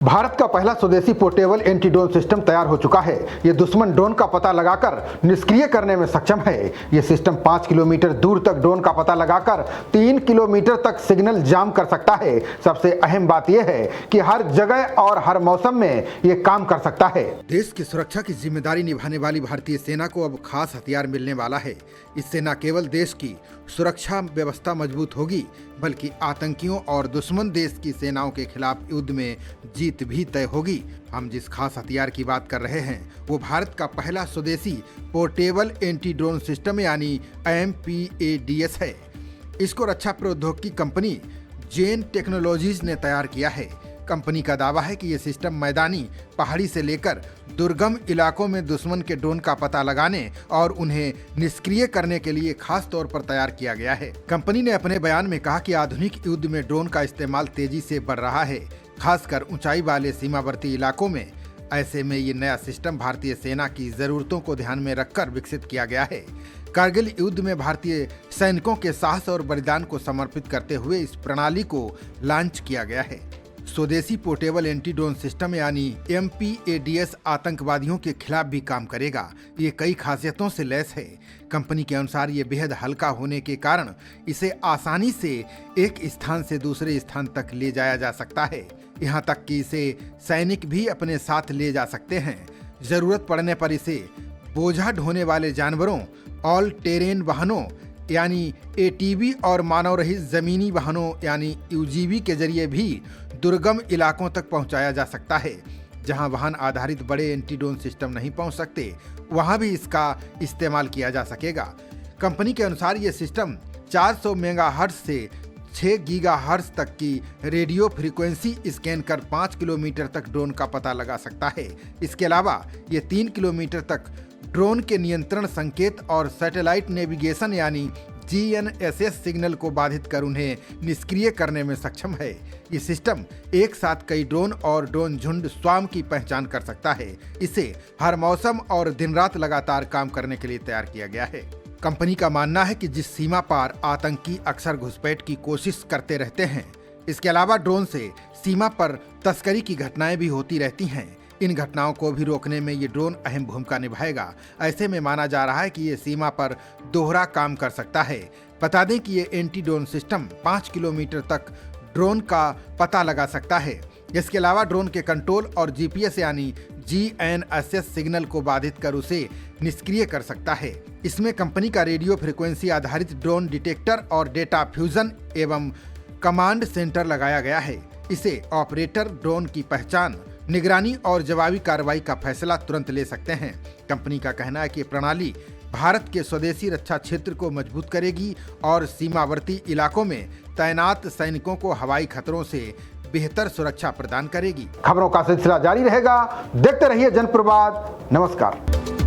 भारत का पहला स्वदेशी पोर्टेबल एंटी ड्रोन सिस्टम तैयार हो चुका है। ये दुश्मन ड्रोन का पता लगाकर निष्क्रिय करने में सक्षम है। ये सिस्टम 5 किलोमीटर दूर तक ड्रोन का पता लगाकर 3 किलोमीटर तक सिग्नल जाम कर सकता है। सबसे अहम बात यह है कि हर जगह और हर मौसम में ये काम कर सकता है। देश की सुरक्षा की जिम्मेदारी निभाने वाली भारतीय सेना को अब खास हथियार मिलने वाला है। इससे न केवल देश की सुरक्षा व्यवस्था मजबूत होगी, बल्कि आतंकियों और दुश्मन देश की सेनाओं के खिलाफ युद्ध में जीत भी तय होगी। हम जिस खास हथियार की बात कर रहे हैं वो भारत का पहला स्वदेशी पोर्टेबल एंटी ड्रोन सिस्टम यानी MPADS है। इसको रक्षा प्रौद्योगिकी कंपनी जेन टेक्नोलॉजीज ने तैयार किया है। कंपनी का दावा है कि ये सिस्टम मैदानी, पहाड़ी से लेकर दुर्गम इलाकों में दुश्मन के ड्रोन का पता लगाने और उन्हें निष्क्रिय करने के लिए खास तौर पर तैयार किया गया है। कंपनी ने अपने बयान में कहा कि आधुनिक युद्ध में ड्रोन का इस्तेमाल तेजी से बढ़ रहा है, खासकर ऊंचाई वाले सीमावर्ती इलाकों में। ऐसे में ये नया सिस्टम भारतीय सेना की जरूरतों को ध्यान में रखकर विकसित किया गया है। कारगिल युद्ध में भारतीय सैनिकों के साहस और बलिदान को समर्पित करते हुए इस प्रणाली को लॉन्च किया गया है। स्वदेशी पोर्टेबल एंटी ड्रोन सिस्टम यानी MPADS आतंकवादियों के खिलाफ भी काम करेगा। ये कई खासियतों से लैस है। कंपनी के अनुसार ये बेहद हल्का होने के कारण इसे आसानी से एक स्थान से दूसरे स्थान तक ले जाया जा सकता है। यहाँ तक कि इसे सैनिक भी अपने साथ ले जा सकते हैं। जरूरत पड़ने पर इसे बोझा ढोने वाले जानवरों, ऑल टेरेन वाहनों यानी ATV और मानव रहित जमीनी वाहनों यानी UGV के जरिए भी दुर्गम इलाकों तक पहुंचाया जा सकता है। जहां वाहन आधारित बड़े एंटी ड्रोन सिस्टम नहीं पहुंच सकते, वहां भी इसका इस्तेमाल किया जा सकेगा। कंपनी के अनुसार ये सिस्टम 400 मेगाहर्ट्ज से 6 गीगाहर्ट्ज तक की रेडियो फ्रीक्वेंसी स्कैन कर 5 किलोमीटर तक ड्रोन का पता लगा सकता है। इसके अलावा ये 3 किलोमीटर तक ड्रोन के नियंत्रण संकेत और सैटेलाइट नेविगेशन यानी GNSS सिग्नल को बाधित कर उन्हें निष्क्रिय करने में सक्षम है। ये सिस्टम एक साथ कई ड्रोन और ड्रोन झुंड स्वाम की पहचान कर सकता है। इसे हर मौसम और दिन रात लगातार काम करने के लिए तैयार किया गया है। कंपनी का मानना है कि जिस सीमा पार आतंकी अक्सर घुसपैठ की कोशिश करते रहते हैं, इसके अलावा ड्रोन से सीमा पर तस्करी की घटनाएं भी होती रहती हैं। इन घटनाओं को भी रोकने में ये ड्रोन अहम भूमिका निभाएगा। ऐसे में माना जा रहा है कि ये सीमा पर दोहरा काम कर सकता है। बता दें कि ये एंटी ड्रोन सिस्टम 5 किलोमीटर तक ड्रोन का पता लगा सकता है। इसके अलावा ड्रोन के कंट्रोल और GPS यानी GNSS सिग्नल को बाधित कर उसे निष्क्रिय कर सकता है। इसमें कंपनी का रेडियो फ्रीक्वेंसी आधारित ड्रोन डिटेक्टर और डेटा फ्यूजन एवं कमांड सेंटर लगाया गया है। इसे ऑपरेटर ड्रोन की पहचान, निगरानी और जवाबी कार्रवाई का फैसला तुरंत ले सकते हैं। कंपनी का कहना है कि प्रणाली भारत के स्वदेशी रक्षा क्षेत्र को मजबूत करेगी और सीमावर्ती इलाकों में तैनात सैनिकों को हवाई खतरों से बेहतर सुरक्षा प्रदान करेगी। खबरों का सिलसिला जारी रहेगा। देखते रहिए जनप्रवाद। नमस्कार।